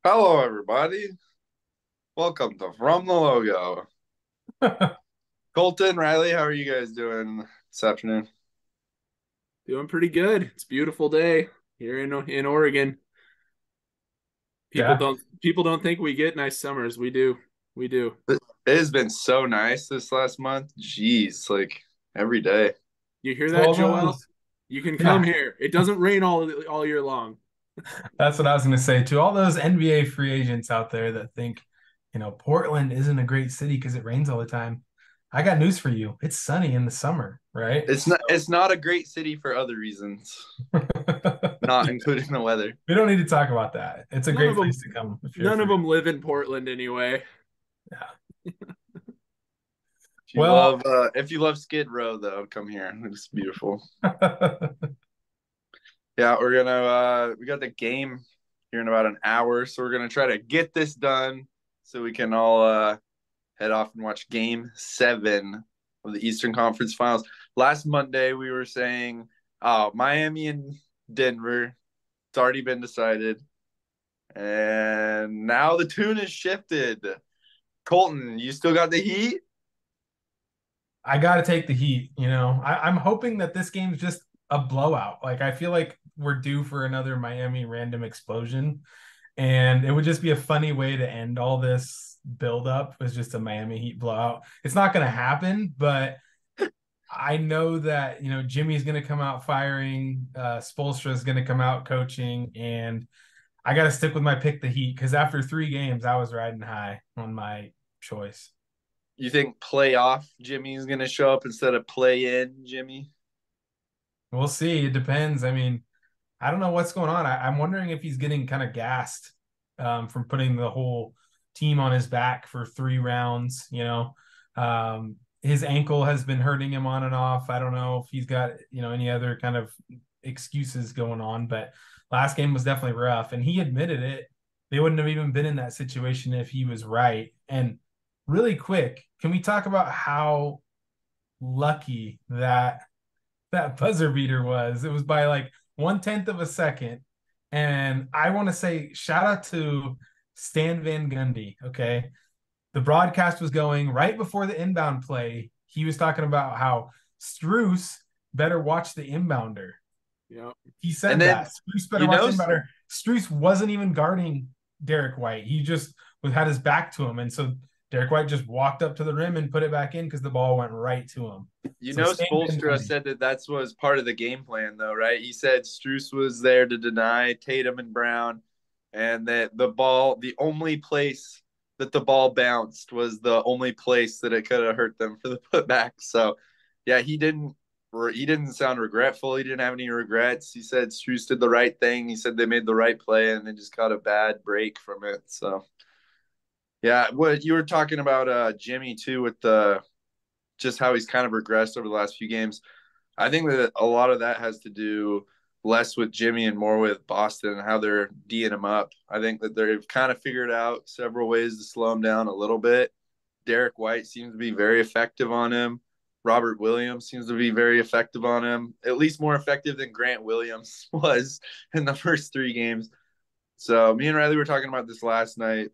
Hello, everybody. Welcome to From the Logo. Colton, Riley, how are you guys doing this afternoon? Doing pretty good. It's a beautiful day here in Oregon. People Yeah. don't think we get nice summers. We do. We do. It has been so nice this last month. Jeez, like every day. You hear To that, all Joel? those, You can come yeah, here. It doesn't rain all year long. that's what I was going to say. To all those NBA free agents out there that think, Portland isn't a great city because it rains all the time. I got news for you. It's sunny in the summer, right? It's not a great city for other reasons, not including the weather. We don't need to talk about that. It's a None of great them place to come if you're none of free. them live in Portland anyway. Yeah. Well, If you love Skid Row though, come here. It's beautiful. Yeah, we got the game here in about an hour, so we're gonna try to get this done so we can all head off and watch game 7 of the Eastern Conference Finals. Last Monday, we were saying, oh, Miami and Denver. It's already been decided. And now the tune is shifted. Colton, you still got the Heat? I got to take the Heat. I'm hoping that this game's just a blowout. Like, I feel like we're due for another Miami random explosion. And it would just be a funny way to end all this buildup was just a Miami Heat blowout. It's not going to happen, but I know that, Jimmy's going to come out firing, Spoelstra is going to come out coaching, and I got to stick with my pick the Heat because after 3 games, I was riding high on my choice. You think playoff Jimmy's going to show up instead of play in Jimmy? We'll see. It depends. I mean, I don't know what's going on. I'm wondering if he's getting kind of gassed from putting the whole team on his back for 3 rounds. His ankle has been hurting him on and off. I don't know if he's got any other kind of excuses going on, but last game was definitely rough, and he admitted it. They wouldn't have even been in that situation if he was right. And really quick, can we talk about how lucky that buzzer beater was? It was by like 1/10 of a second. And I want to say shout out to Stan Van Gundy. Okay. The broadcast was going right before the inbound play. He was talking about how Struce better watch the inbounder. Yeah. He And said then, that. Struce better you watch know, the inbounder. Struce wasn't even guarding Derek White. He just had his back to him. And so Derek White just walked up to the rim and put it back in because the ball went right to him. So Stan Van Spoelstra Gundy. said that was part of the game plan, though, right? He said Struce was there to deny Tatum and Brown, and that the only place that the ball bounced was the only place that it could have hurt them for the putback. So, yeah, he didn't sound regretful. He didn't have any regrets. He said Struce did the right thing. He said they made the right play, and they just got a bad break from it. So, yeah, what you were talking about, Jimmy too, with the just how he's kind of regressed over the last few games. I think that a lot of that has to do less with Jimmy and more with Boston and how they're D'ing him up. I think that they've kind of figured out several ways to slow him down a little bit. Derek White seems to be very effective on him. Robert Williams seems to be very effective on him, at least more effective than Grant Williams was in the first 3 games. So me and Riley were talking about this last night.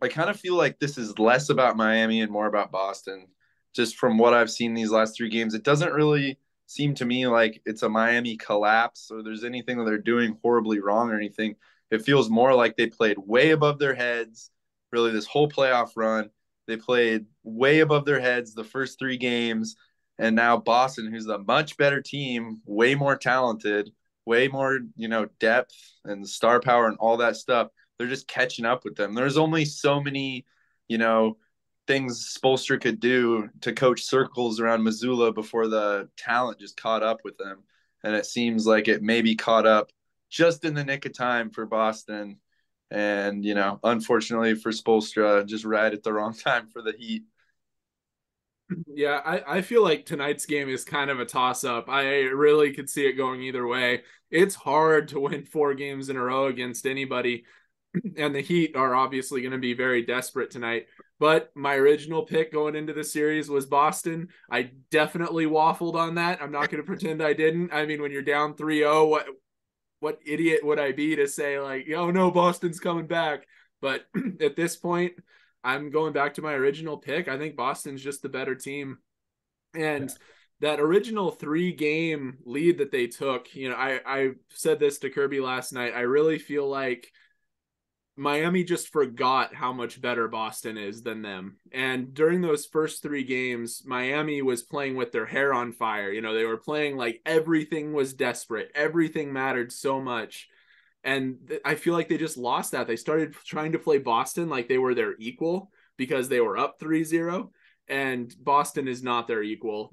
I kind of feel like this is less about Miami and more about Boston. Just from what I've seen these last 3 games, it doesn't really seem to me like it's a Miami collapse or there's anything that they're doing horribly wrong or anything. It feels more like they played way above their heads, really, this whole playoff run. They played way above their heads the first 3 games. And now Boston, who's a much better team, way more talented, way more, depth and star power and all that stuff, they're just catching up with them. There's only so many, you know, things Spolstra could do to coach circles around Missoula before the talent just caught up with them. And it seems like it maybe caught up just in the nick of time for Boston. And, unfortunately for Spolstra, just right at the wrong time for the Heat. Yeah, I feel like tonight's game is kind of a toss up. I really could see it going either way. It's hard to win 4 games in a row against anybody, and the Heat are obviously going to be very desperate tonight. But my original pick going into the series was Boston. I definitely waffled on that. I'm not going to pretend I didn't. I mean, when you're down 3-0, what idiot would I be to say like, oh no, Boston's coming back. But at this point, I'm going back to my original pick. I think Boston's just the better team. And that original 3-game lead that they took, I said this to Kirby last night. I really feel like Miami just forgot how much better Boston is than them. And during those first 3 games, Miami was playing with their hair on fire. They were playing like everything was desperate, everything mattered so much. And I feel like they just lost that. They started trying to play Boston like they were their equal because they were up 3-0, and Boston is not their equal.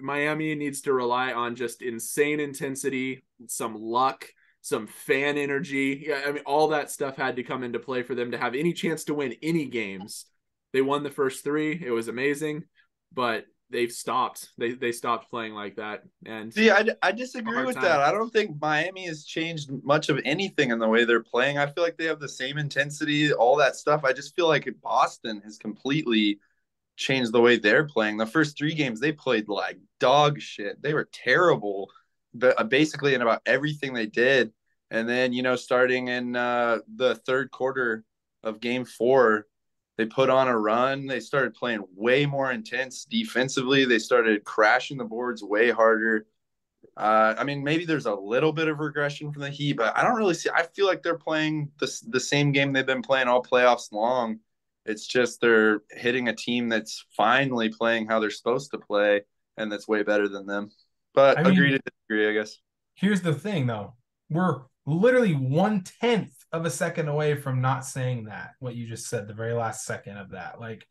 Miami needs to rely on just insane intensity, some luck, some fan energy. Yeah, I mean, all that stuff had to come into play for them to have any chance to win any games. They won the first 3. It was amazing, but they've stopped. They stopped playing like that. And see, I disagree with that. I don't think Miami has changed much of anything in the way they're playing. I feel like they have the same intensity, all that stuff. I just feel like Boston has completely changed the way they're playing. The first 3 games they played like dog shit. They were terrible, but basically in about everything they did. And then starting in the third quarter of Game 4, they put on a run. They started playing way more intense defensively. They started crashing the boards way harder. I mean, maybe there's a little bit of regression from the Heat, but I don't really see. I feel like they're playing the same game they've been playing all playoffs long. It's just they're hitting a team that's finally playing how they're supposed to play, and that's way better than them. But agree to disagree, I guess. Here's the thing, though. We're literally 1/10 of a second away from not saying that, what you just said, the very last second of that. Like,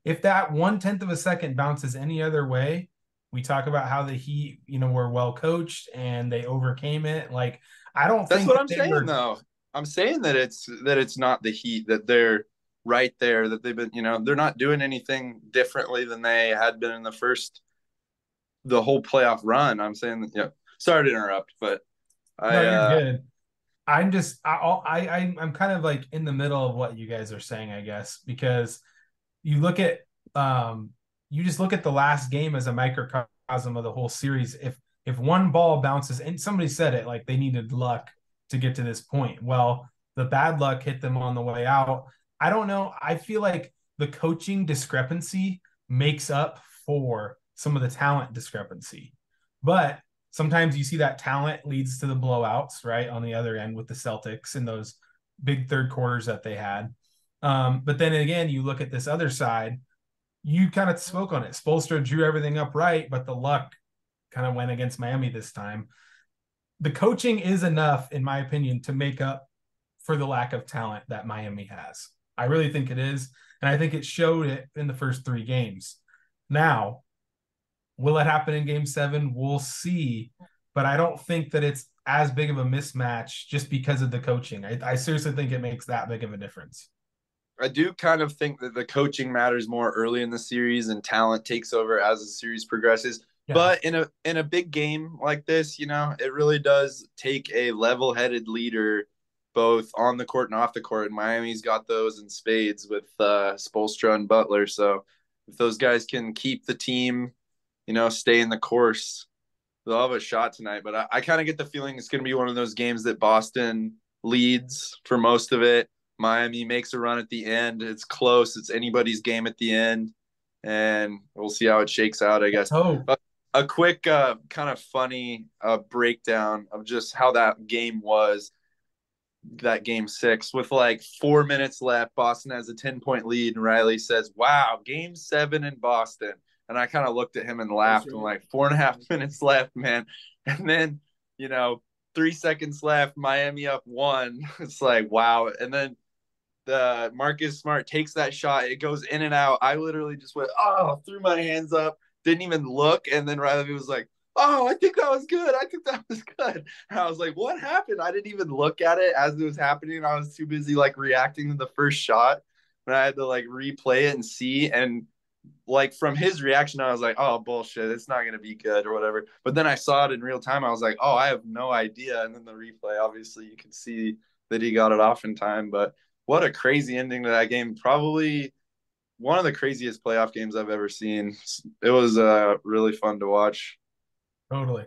if that 1/10 of a second bounces any other way, we talk about how the Heat, were well coached and they overcame it. Like, I don't That's think what I'm saying, though. I'm saying that it's not the Heat, that they're right there, that they've been, they're not doing anything differently than they had been in the whole playoff run. I'm saying that, sorry to interrupt, but no, you're good. I'm just I'm kind of like in the middle of what you guys are saying, I guess, because you look at you just look at the last game as a microcosm of the whole series. If one ball bounces, and somebody said it, like they needed luck to get to this point. Well, the bad luck hit them on the way out. I don't know. I feel like the coaching discrepancy makes up for some of the talent discrepancy. But sometimes you see that talent leads to the blowouts, right? On the other end with the Celtics in those big third quarters that they had. But then again, you look at this other side, you kind of spoke on it. Spoelstra drew everything up right, but the luck kind of went against Miami this time. The coaching is enough, in my opinion, to make up for the lack of talent that Miami has. I really think it is. And I think it showed it in the first 3 games. Now, will it happen in Game 7? We'll see. But I don't think that it's as big of a mismatch just because of the coaching. I seriously think it makes that big of a difference. I do kind of think that the coaching matters more early in the series and talent takes over as the series progresses. Yeah. But in a big game like this, it really does take a level-headed leader both on the court and off the court. And Miami's got those in spades with Spoelstra and Butler. So if those guys can keep the team, stay in the course, they'll have a shot tonight. But I kind of get the feeling it's going to be one of those games that Boston leads for most of it. Miami makes a run at the end. It's close. It's anybody's game at the end. And we'll see how it shakes out, I guess. A quick kind of funny breakdown of just how that game was, that Game 6. With like 4 minutes left, Boston has a 10-point lead, and Riley says, wow, Game 7 in Boston. And I kind of looked at him and laughed. I'm like, 4.5 minutes left, man. And then, 3 seconds left, Miami up 1. It's like, wow. And then the Marcus Smart takes that shot. It goes in and out. I literally just went, threw my hands up, didn't even look. And then Riley was like, I think that was good. I think that was good. And I was like, what happened? I didn't even look at it as it was happening. I was too busy like reacting to the first shot. But I had to like replay it and see. And like from his reaction, I was like, oh, bullshit. It's not going to be good or whatever. But then I saw it in real time. I was like, I have no idea. And then the replay, obviously, you can see that he got it off in time. But what a crazy ending to that game. Probably one of the craziest playoff games I've ever seen. It was really fun to watch. Totally.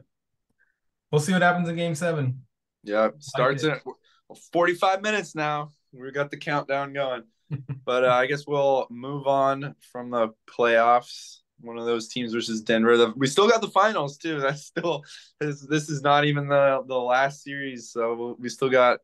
We'll see what happens in Game 7. Yeah, Like starts it. in 45 minutes now. We got the countdown going. But I guess we'll move on from the playoffs. One of those teams versus Denver. We still got the finals too. That's still this is not even the last series, so we still got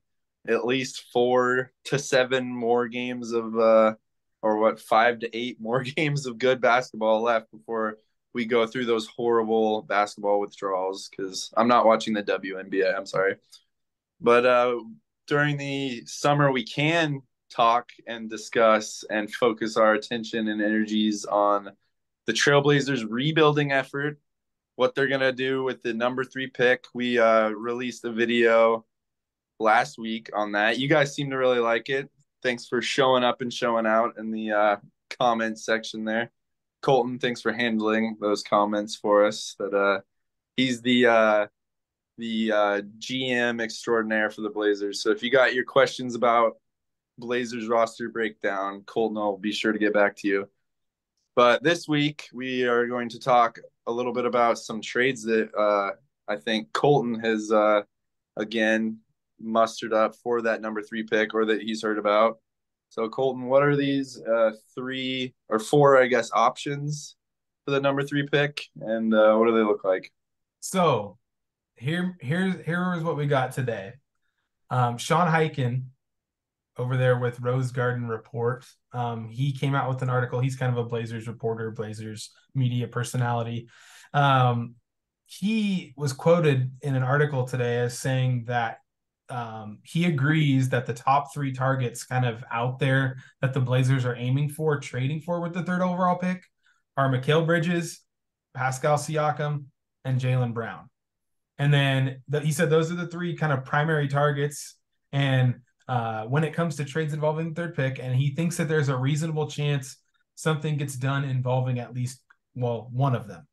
at least 4 to 7 more games of or what 5 to 8 more games of good basketball left before we go through those horrible basketball withdrawals. Because I'm not watching the WNBA. I'm sorry, but during the summer we can talk and discuss and focus our attention and energies on the Trailblazers rebuilding effort, what they're going to do with the number 3 pick. We released a video last week on that. You guys seem to really like it. Thanks for showing up and showing out in the comment section there. Colton, thanks for handling those comments for us. That he's the GM extraordinaire for the Blazers. So if you got your questions about Blazers roster breakdown, Colton will be sure to get back to you. But this week we are going to talk a little bit about some trades that I think Colton has again mustered up for that number 3 pick, or that he's heard about. So Colton, what are these 3 or 4, I guess, options for the number 3 pick, and what do they look like? So here's what we got today. Sean Hyken over there with Rose Garden Report. He came out with an article. He's kind of a Blazers reporter, Blazers media personality. He was quoted in an article today as saying that he agrees that the top 3 targets kind of out there that the Blazers are aiming for, trading for with the 3rd overall pick are Mikal Bridges, Pascal Siakam, and Jaylen Brown. And then he said those are the 3 kind of primary targets. And when it comes to trades involving the 3rd pick, and he thinks that there's a reasonable chance something gets done involving at least, one of them.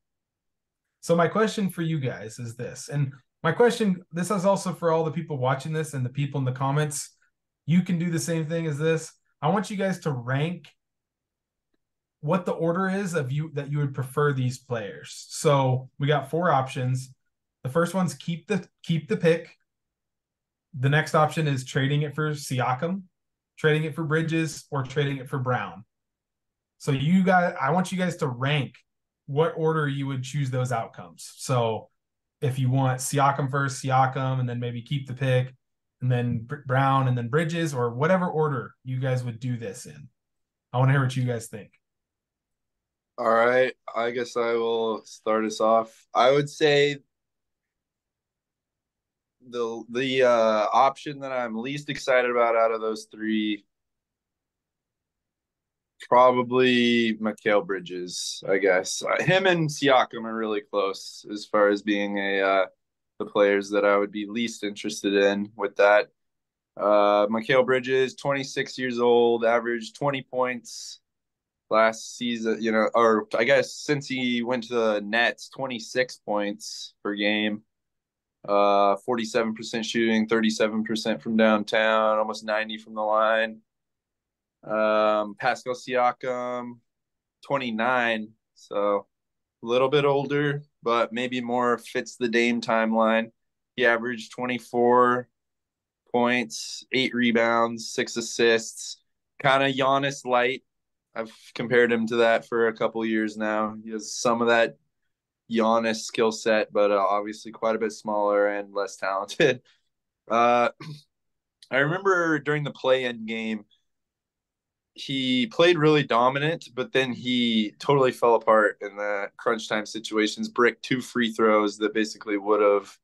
So my question for you guys is this, and my question, this is also for all the people watching this and the people in the comments. You can do the same thing as this. I want you guys to rank what the order is of you that you would prefer these players. So we got 4 options. The first one's keep the pick. The next option is trading it for Siakam, trading it for Bridges, or trading it for Brown. So I want you guys to rank what order you would choose those outcomes. So if you want Siakam first, Siakam, and then maybe keep the pick, and then Brown, and then Bridges, or whatever order you guys would do this in. I want to hear what you guys think. All right, I guess I will start us off. I would say the option that I'm least excited about out of those 3, probably Mikal Bridges, I guess. Him and Siakam are really close as far as being the players that I would be least interested in with that. Mikal Bridges, 26 years old, averaged 20 points last season, or I guess since he went to the Nets, 26 points per game. 47% shooting, 37% from downtown, almost 90 from the line. Pascal Siakam, 29, so a little bit older, but maybe more fits the Dame timeline. He averaged 24 points, 8 rebounds, 6 assists, kind of Giannis light. I've compared him to that for a couple years now. He has some of that Giannis skill set, but obviously quite a bit smaller and less talented. I remember during the play-in game, he played really dominant, but then he totally fell apart in the crunch time situations, bricked 2 free throws that basically would have,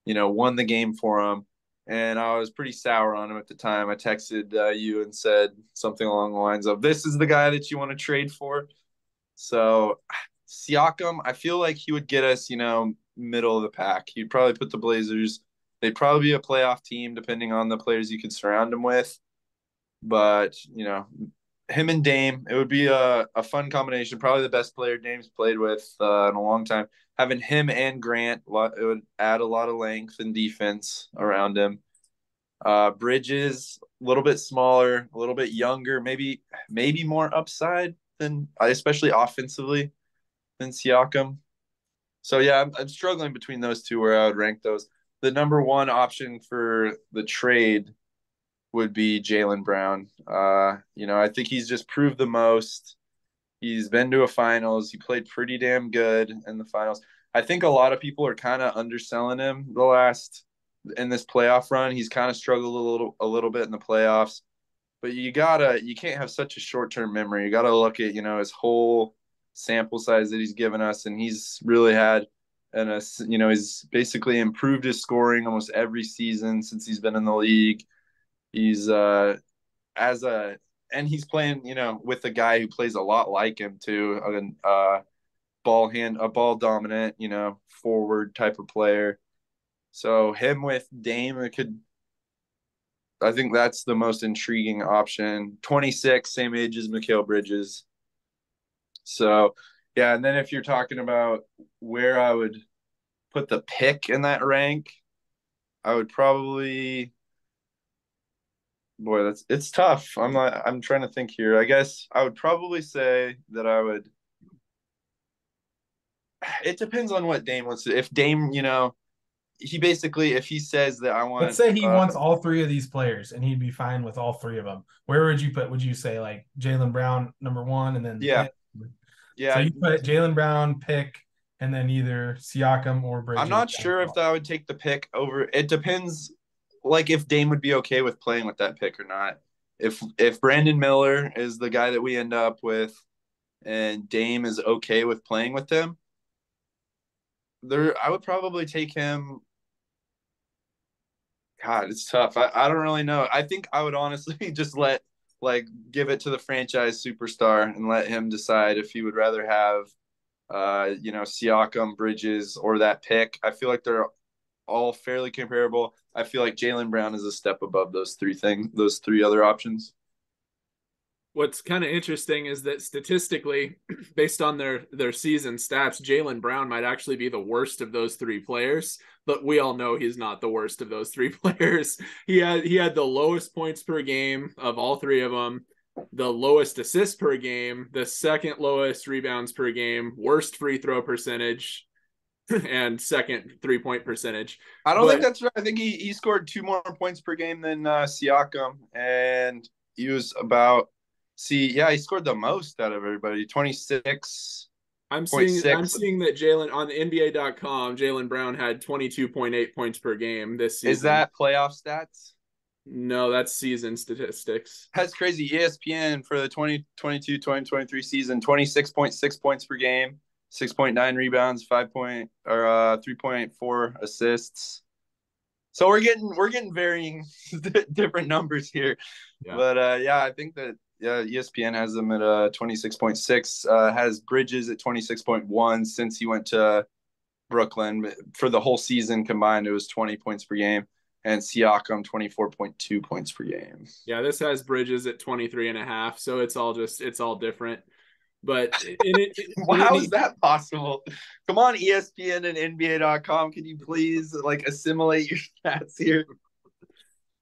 won the game for him. And I was pretty sour on him at the time. I texted you and said something along the lines of, this is the guy that you want to trade for. So Siakam, I feel like he would get us, middle of the pack. He'd probably put the Blazers, they'd probably be a playoff team depending on the players you could surround him with. But, him and Dame, it would be a fun combination. Probably the best player Dame's played with in a long time. Having him and Grant, it would add a lot of length and defense around him. Bridges, a little bit smaller, a little bit younger, maybe more upside than, especially offensively, than Siakam. So yeah, I'm struggling between those 2 where I would rank those. the number one option for the trade would be Jaylen Brown. I think he's just proved the most. He's been to a finals. He played pretty damn good in the finals. I think a lot of people are kind of underselling him in this playoff run. He's kind of struggled a little bit in the playoffs. But you can't have such a short-term memory. You gotta look at, his whole sample size that he's given us, and he's really had he's basically improved his scoring almost every season since he's been in the league. He's as a and he's playing, with a guy who plays a lot like him too, a ball dominant, forward type of player. So him with Dame, I think that's the most intriguing option. 26, same age as Mikal Bridges. So yeah, and then if you're talking about where I would put the pick in that rank, I would probably boy, it's tough. I'm trying to think here. I guess I would probably say that I would it depends on what Dame wants to. If Dame, if he says that I Let's want say he wants all three of these players and he'd be fine with all three of them. Where would you put? Would you say like Jaylen Brown number one and then yeah. pick? Yeah. So you put Jaylen Brown, pick, and then either Siakam or Bridges. I'm not sure if I would take the pick over. It depends, like if Dame would be okay with playing with that pick or not. If Brandon Miller is the guy that we end up with, and Dame is okay with playing with them, I would probably take him. God, it's tough. I don't really know. I think I would honestly just give it to the franchise superstar and let him decide if he would rather have Siakam, Bridges, or that pick. I feel like they're all fairly comparable. I feel like Jaylen Brown is a step above those three other options. What's kind of interesting is that statistically, based on their season stats, Jaylen Brown might actually be the worst of those three players. But we all know he's not the worst of those three players. He had the lowest points per game of all three of them, the lowest assists per game, the second lowest rebounds per game, worst free throw percentage, and second 3-point percentage. I don't think that's right. I think he scored 2 more points per game than Siakam, and he was about. He scored the most out of everybody. 26. I'm seeing that Jaylen on NBA.com, Jaylen Brown had 22.8 points per game this season. Is that playoff stats? No, that's season statistics. That's crazy. ESPN for the 2022-2023 season, 26.6 points per game, 6.9 rebounds, 3.4 assists. So we're getting varying different numbers here. Yeah. But I think that ESPN has them at 26.6, has Bridges at 26.1 since he went to Brooklyn. For the whole season combined, it was 20 points per game, and Siakam 24.2 points per game. Yeah, this has Bridges at 23.5, so it's all different. But how is that possible? Come on, ESPN and NBA.com, can you please assimilate your stats here?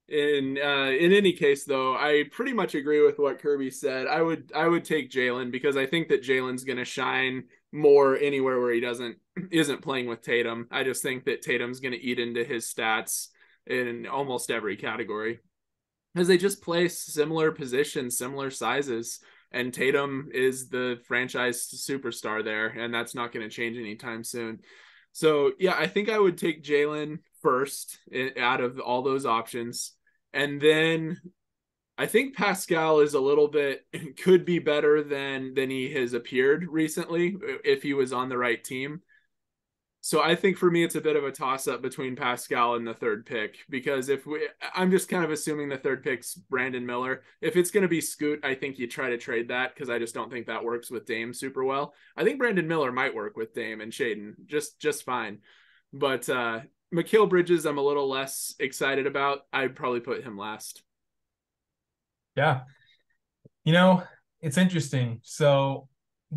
In any case, though, I pretty much agree with what Kirby said. I would take Jaylen because I think that Jaylen's going to shine more anywhere where he isn't playing with Tatum. I just think that Tatum's going to eat into his stats in almost every category because they just play similar positions, similar sizes, and Tatum is the franchise superstar there, and that's not going to change anytime soon. So yeah, I think I would take Jaylen first out of all those options. And then I think Pascal is could be better than he has appeared recently if he was on the right team. So I think for me, it's a bit of a toss up between Pascal and the third pick, because I'm just kind of assuming the third pick's Brandon Miller. If it's going to be Scoot, I think you try to trade that because I just don't think that works with Dame super well. I think Brandon Miller might work with Dame and Shaden just fine. But Mikal Bridges, I'm a little less excited about. I'd probably put him last. Yeah. It's interesting. So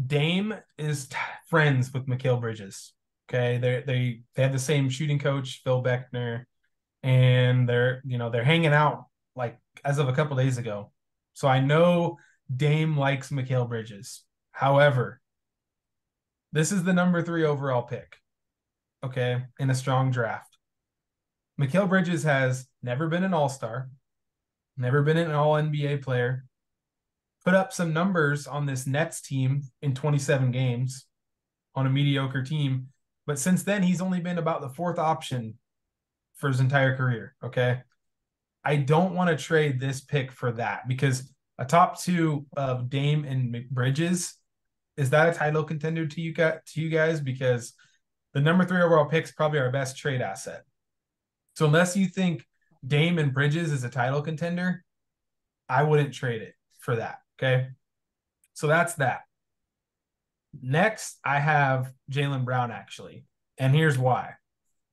Dame is friends with Mikal Bridges. Okay. They have the same shooting coach, Phil Beckner, and they're hanging out as of a couple days ago. So I know Dame likes Mikal Bridges. However, this is the number 3 overall pick. Okay, in a strong draft. Mikal Bridges has never been an all-star, never been an all-NBA player, put up some numbers on this Nets team in 27 games on a mediocre team. But since then, he's only been about the fourth option for his entire career. Okay. I don't want to trade this pick for that because a top two of Dame and Bridges, is that a title contender to you guys? Because the number 3 overall pick is probably our best trade asset. So unless you think Dame and Bridges is a title contender, I wouldn't trade it for that. Okay. So that's that. Next, I have Jaylen Brown actually. And here's why.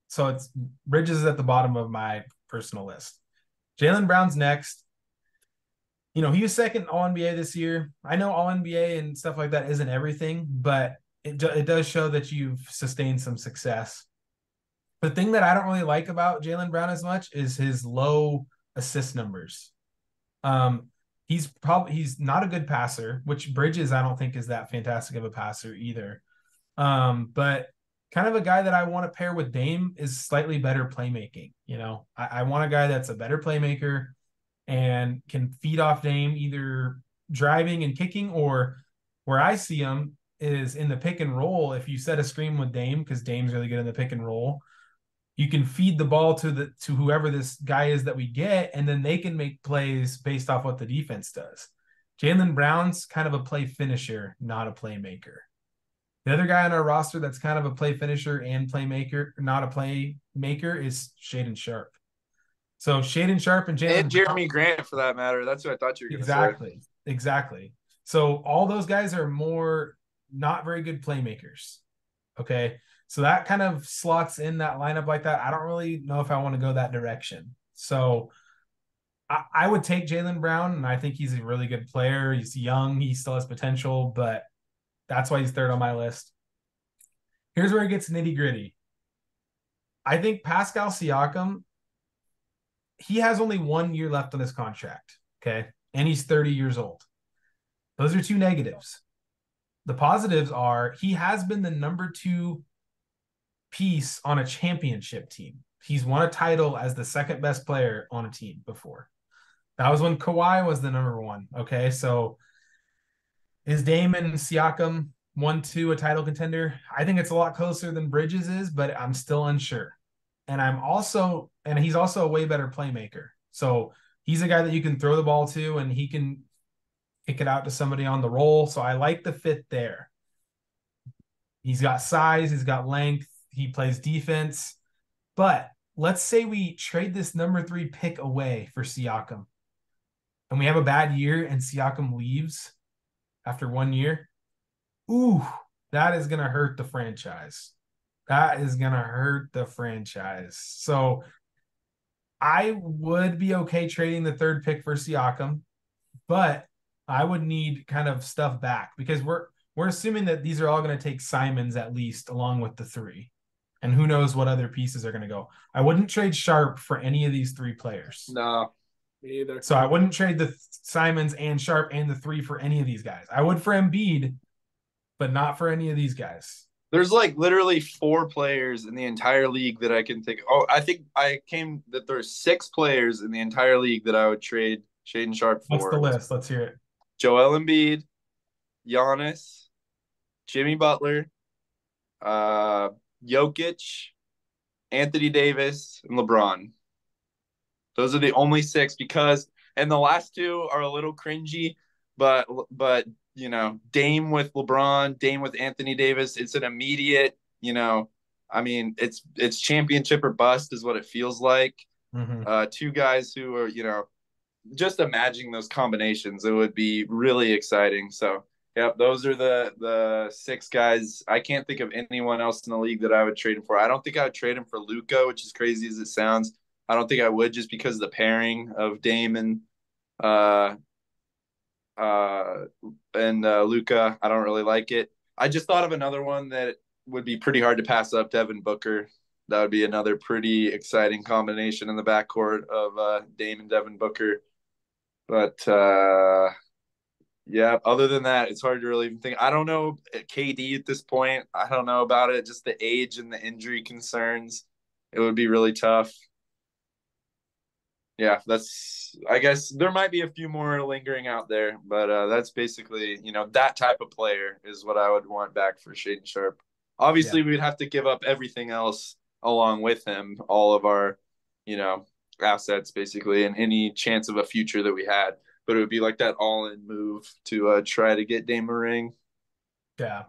So it's Bridges is at the bottom of my personal list. Jaylen Brown's next. You know, he was second All NBA this year. I know All NBA and stuff like that isn't everything, but it does show that you've sustained some success. The thing that I don't really like about Jaylen Brown as much is his low assist numbers. Um, he's not a good passer, which Bridges I don't think is that fantastic of a passer either. But kind of a guy that I want to pair with Dame is slightly better playmaking. You know, I want a guy that's a better playmaker and can feed off Dame either driving and kicking, or where I see him is in the pick and roll. If you set a screen with Dame, because Dame's really good in the pick and roll, you can feed the ball to whoever this guy is that we get, and then they can make plays based off what the defense does. Jaylen Brown's kind of a play finisher, not a playmaker. The other guy on our roster that's kind of a play finisher and playmaker, not a playmaker, is Shaedon Sharpe. So Shaedon Sharpe and Jaylen and Jeremy Grant for that matter. That's what I thought you were going to say. Exactly. So all those guys are more not very good playmakers. Okay. So that kind of slots in that lineup like that. I don't really know if I want to go that direction. So I would take Jaylen Brown, and I think he's a really good player. He's young. He still has potential, but that's why he's third on my list. Here's where it gets nitty gritty. I think Pascal Siakam, he has only 1 year left on his contract. Okay. And he's 30 years old. Those are two negatives. The positives are he has been the number 2 piece on a championship team. He's won a title as the second best player on a team before. That was when Kawhi was the number 1. Okay. So is Dame and Siakam 1-2 a title contender? I think it's a lot closer than Bridges is, but I'm still unsure. And he's also a way better playmaker. So he's a guy that you can throw the ball to and he can kick it out to somebody on the roll. So I like the fit there. He's got size, he's got length, he plays defense. But let's say we trade this number 3 pick away for Siakam and we have a bad year and Siakam leaves after 1 year. Ooh, that is going to hurt the franchise. That is going to hurt the franchise. So I would be okay trading the 3rd pick for Siakam, but I would need kind of stuff back because we're assuming that these are all going to take Simons at least along with the 3. And who knows what other pieces are going to go. I wouldn't trade Sharpe for any of these 3 players. No, me either. So I wouldn't trade the Simons and Sharpe and the 3 for any of these guys. I would for Embiid, but not for any of these guys. There's like literally 4 players in the entire league that I can think. Oh, I think that there's 6 players in the entire league that I would trade Shaedon Sharpe for. What's the list? Let's hear it. Joel Embiid, Giannis, Jimmy Butler, Jokic, Anthony Davis, and LeBron. Those are the only 6 and the last 2 are a little cringy, but you know, Dame with LeBron, Dame with Anthony Davis, it's an immediate, you know, I mean, it's championship or bust is what it feels like. Mm-hmm. 2 guys who are, you know, just imagining those combinations, it would be really exciting. So, yeah, those are the 6 guys. I can't think of anyone else in the league that I would trade him for. I don't think I would trade him for Luka, which is crazy as it sounds. I don't think I would just because of the pairing of Dame and Luka. I don't really like it. I just thought of another one that would be pretty hard to pass up, Devin Booker. That would be another pretty exciting combination in the backcourt of Dame and Devin Booker. But yeah, other than that, it's hard to really even think. I don't know KD at this point. I don't know about it. Just the age and the injury concerns. It would be really tough. Yeah, I guess there might be a few more lingering out there, but that's basically, that type of player is what I would want back for Shaden Sharp. Yeah. Obviously, we'd have to give up everything else along with him, all of our, you know, assets basically, and any chance of a future that we had. But it would be like that all-in move to try to get Dame a ring. Yeah.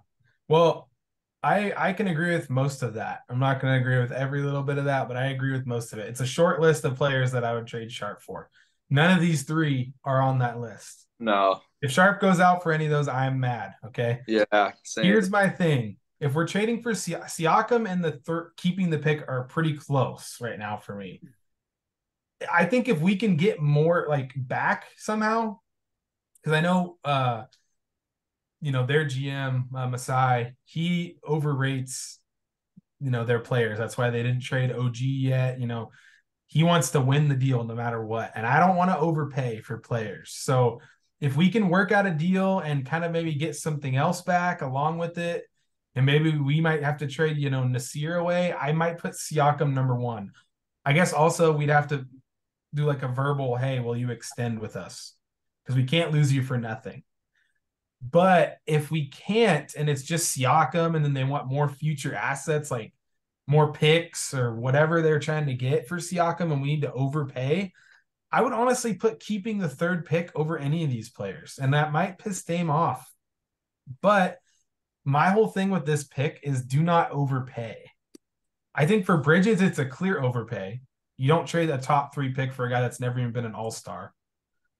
Well, I can agree with most of that. I'm not going to agree with every little bit of that, but I agree with most of it. It's a short list of players that I would trade Sharp for. None of these three are on that list. No. If Sharp goes out for any of those, I'm mad. Okay. Yeah, same. Here's my thing. If we're trading for Siakam and the keeping the pick are pretty close right now for me. I think if we can get more like back somehow, because I know their GM Masai, he overrates their players. That's why they didn't trade OG yet. He wants to win the deal no matter what, and I don't want to overpay for players. So if we can work out a deal and kind of maybe get something else back along with it, and maybe we might have to trade Nasir away, I might put Siakam number one. I guess also we'd have to do like a verbal, hey, will you extend with us? Because we can't lose you for nothing. But if we can't, and it's just Siakam, and then they want more future assets, like more picks or whatever they're trying to get for Siakam, and we need to overpay, I would honestly put keeping the third pick over any of these players. And that might piss Dame off. But my whole thing with this pick is do not overpay. I think for Bridges, it's a clear overpay. You don't trade a top 3 pick for a guy that's never even been an all-star.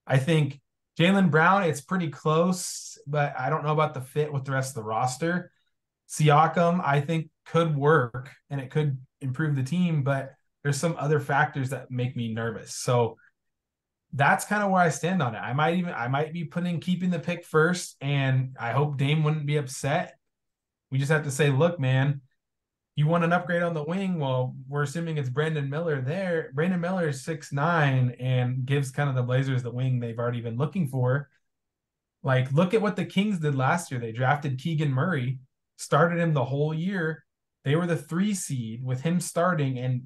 I think Jaylen Brown, it's pretty close, but I don't know about the fit with the rest of the roster. Siakam, I think, could work and it could improve the team, but there's some other factors that make me nervous. So that's kind of where I stand on it. I might be keeping the pick first, and I hope Dame wouldn't be upset. We just have to say, look, man, you want an upgrade on the wing? Well, we're assuming it's Brandon Miller there. Brandon Miller is 6'9" and gives kind of the Blazers the wing they've already been looking for. Like, look at what the Kings did last year. They drafted Keegan Murray, started him the whole year. They were the 3 seed with him starting, and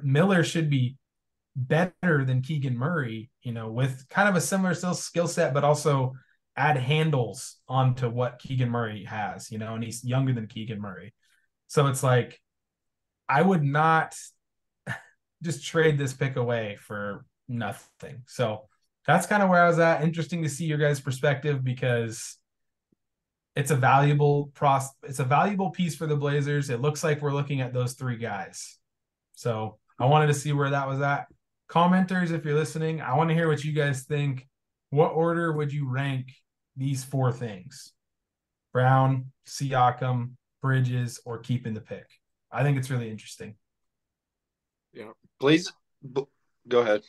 Miller should be better than Keegan Murray, with kind of a similar skill set, but also add handles onto what Keegan Murray has, and he's younger than Keegan Murray. So it's like, I would not just trade this pick away for nothing. So that's kind of where I was at. Interesting to see your guys' perspective because it's a valuable piece for the Blazers. It looks like we're looking at those 3 guys. So I wanted to see where that was at. Commenters, if you're listening, I want to hear what you guys think. What order would you rank these 4 things? Brown, Siakam, Bridges, or keeping the pick? I think it's really interesting. Yeah. Please go ahead.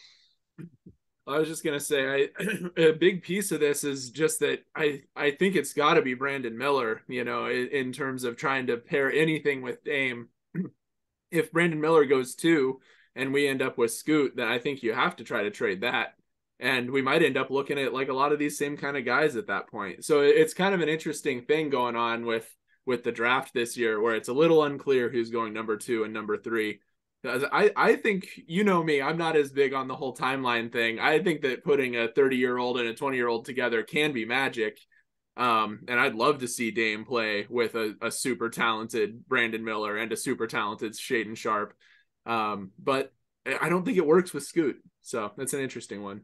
I was just gonna say, a big piece of this is just that I think it's got to be Brandon Miller, in terms of trying to pair anything with Dame. If Brandon Miller goes 2 and we end up with Scoot, then I think you have to try to trade that. And we might end up looking at like a lot of these same kind of guys at that point. So it's kind of an interesting thing going on with the draft this year, where it's a little unclear who's going number 2 and number 3. I think, me, I'm not as big on the whole timeline thing. I think that putting a 30-year-old and a 20-year-old together can be magic. And I'd love to see Dame play with a super talented Brandon Miller and a super talented Shaden Sharp. But I don't think it works with Scoot. So that's an interesting one.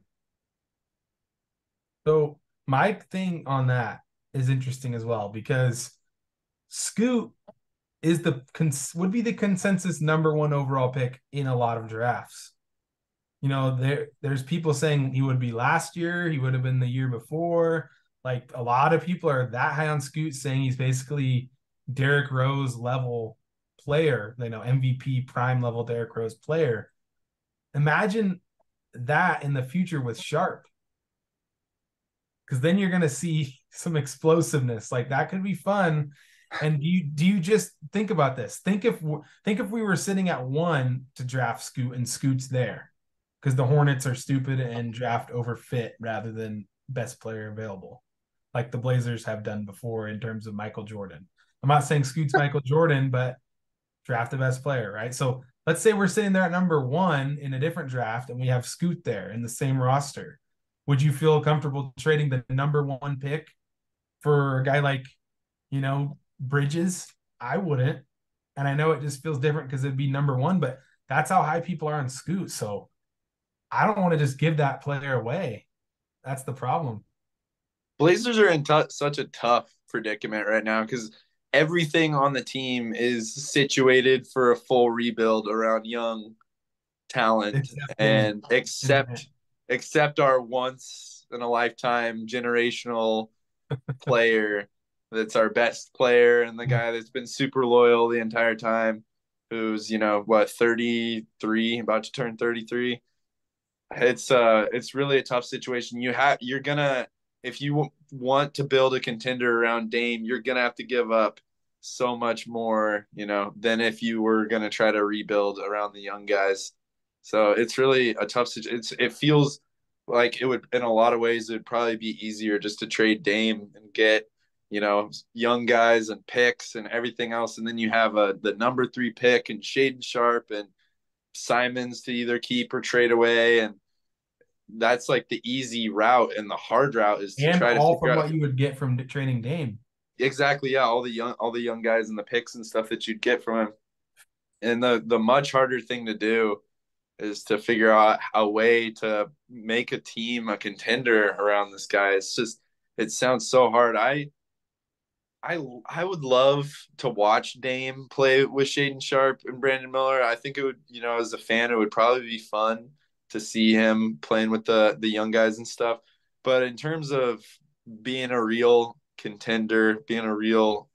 So my thing on that is interesting as well, because Scoot is would be the consensus number 1 overall pick in a lot of drafts. There's people saying he would be last year, he would have been the year before. Like, a lot of people are that high on Scoot, saying he's basically Derrick Rose level player, MVP prime level Derrick Rose player. Imagine that in the future with Sharp, because then you're going to see some explosiveness. Like, that could be fun. And do you just think about this? Think if we were sitting at 1 to draft Scoot and Scoot's there, because the Hornets are stupid and draft over fit rather than best player available, like the Blazers have done before in terms of Michael Jordan. I'm not saying Scoot's Michael Jordan, but draft the best player, right? So let's say we're sitting there at number 1 in a different draft and we have Scoot there in the same roster. Would you feel comfortable trading the number 1 pick for a guy like, Bridges? I wouldn't. And I know it just feels different because it'd be number 1, but that's how high people are on Scoot. So I don't want to just give that player away. That's the problem. Blazers are in such a tough predicament right now because everything on the team is situated for a full rebuild around young talent, Except Dame. and except our once in a lifetime generational player that's our best player and the guy that's been super loyal the entire time, who's 33, about to turn 33. It's really a tough situation. You're gonna, if you want to build a contender around Dame, you're gonna have to give up so much more, than if you were gonna try to rebuild around the young guys. So it's really a tough situation. It feels like it would, in a lot of ways, it'd probably be easier just to trade Dame and get, young guys and picks and everything else, and then you have the number 3 pick and Shaden Sharp and Simons to either keep or trade away, and that's like the easy route, and the hard route is to And try to all figure from out what you would get from trading Dame. exactly, yeah, all the young guys and the picks and stuff that you'd get from him. And the much harder thing to do is to figure out a way to make a team a contender around this guy. It sounds so hard. I would love to watch Dame play with Shaden Sharp and Brandon Miller. I think it would, as a fan, it would probably be fun to see him playing with the young guys and stuff. But in terms of being a real contender, being a real,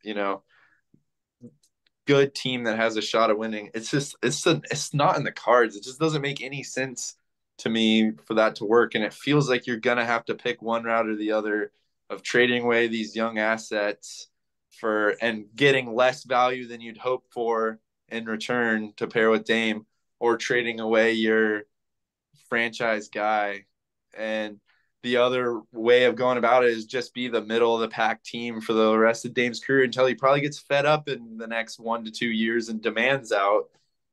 good team that has a shot at winning, it's not in the cards. It just doesn't make any sense to me for that to work. And it feels like you're gonna have to pick one route or the other of trading away these young assets and getting less value than you'd hope for in return to pair with Dame, or trading away your franchise guy. And the other way of going about it is just be the middle of the pack team for the rest of Dame's career until he probably gets fed up in the next 1 to 2 years and demands out.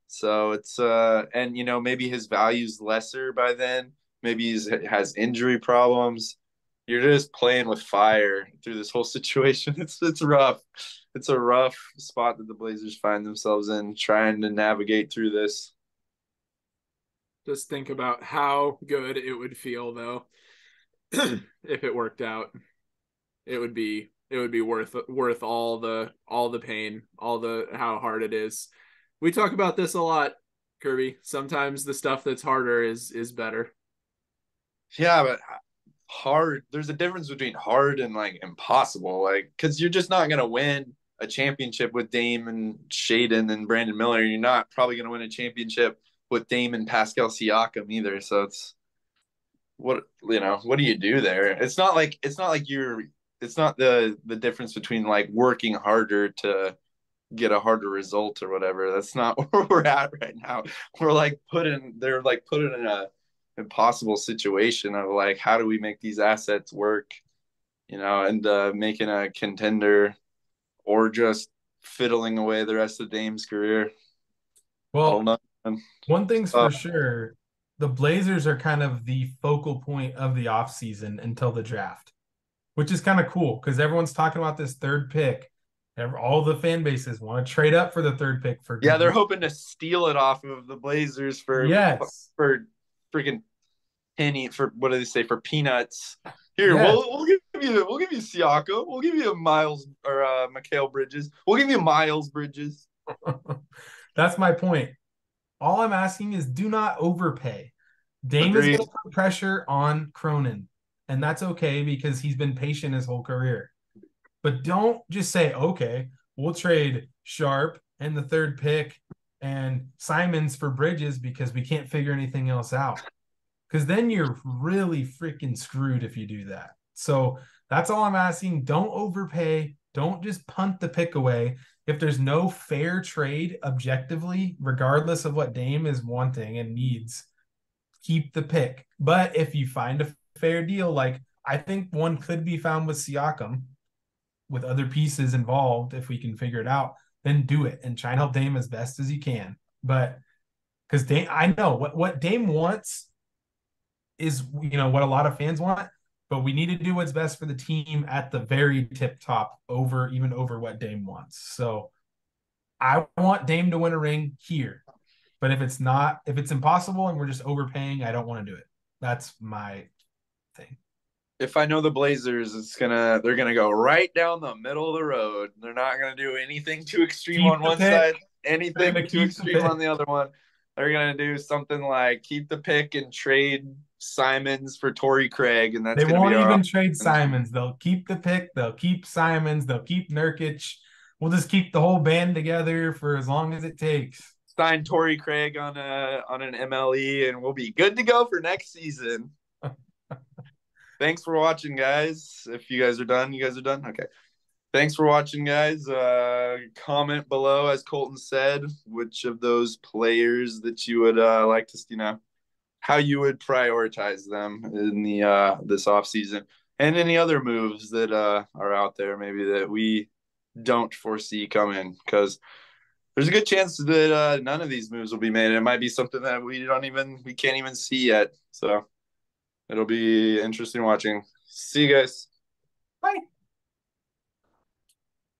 So it's and maybe his value's lesser by then. Maybe has injury problems. You're just playing with fire through this whole situation. It's rough. It's a rough spot that the Blazers find themselves in, trying to navigate through this. Just think about how good it would feel though if it worked out. It would be worth all the pain, all the how hard it is. We talk about this a lot, Kirby. Sometimes the stuff that's harder is better. Yeah, but hard, there's a difference between hard and like impossible, like, because you're just not going to win a championship with Dame and Shaden and Brandon Miller. You're not probably going to win a championship with Dame and Pascal Siakam either. So what do you do there? It's not the difference between like working harder to get a harder result or whatever. That's not where we're at right now. They're like put in a impossible situation of like, how do we make these assets work, and making a contender, or just fiddling away the rest of Dame's career. I don't Well, know. one thing's for sure, the Blazers are kind of the focal point of the offseason until the draft, which is kind of cool because everyone's talking about this 3rd pick. All the fan bases want to trade up for the 3rd pick for Yeah, good they're reason. hoping to steal it off of the Blazers Yes. for freaking penny, for what do they say, for peanuts. Here, Yes. we'll give you Siakam. We'll give you a Miles or Mikal Bridges. We'll give you Miles Bridges. That's my point. All I'm asking is do not overpay. Dame is Agreed. going to put pressure on Cronin, and that's okay because he's been patient his whole career. But don't just say, okay, we'll trade Sharp and the 3rd pick and Simons for Bridges because we can't figure anything else out. Because then you're really freaking screwed if you do that. So that's all I'm asking. Don't overpay. Don't just punt the pick away. If there's no fair trade objectively, regardless of what Dame is wanting and needs, keep the pick. But if you find a fair deal, like I think one could be found with Siakam, with other pieces involved, if we can figure it out, then do it and try and help Dame as best as you can. But because I know what Dame wants is what a lot of fans want, but we need to do what's best for the team at the very tip top even over what Dame wants. So I want Dame to win a ring here. But if it's impossible and we're just overpaying, I don't want to do it. That's my thing. If I know the Blazers, they're gonna go right down the middle of the road. They're not gonna do anything too extreme Keep on the one pick. side, They're anything gonna too keep the extreme on pick. the other one. They're gonna do something like keep the pick and trade Simons for Torrey Craig, and that's They gonna be won't our even trade offense. Simons. They'll keep the pick. They'll keep Simons. They'll keep Nurkic. We'll just keep the whole band together for as long as it takes. Sign Torrey Craig on an MLE, and we'll be good to go for next season. Thanks for watching, guys. If you guys are done, you guys are done. Okay. Thanks for watching, guys. Comment below, as Colton said, which of those players that you would like to, how you would prioritize them in the this off season, and any other moves that are out there, maybe that we don't foresee coming, because there's a good chance that none of these moves will be made. It might be something that we can't even see yet. So it'll be interesting watching. See you guys. Bye.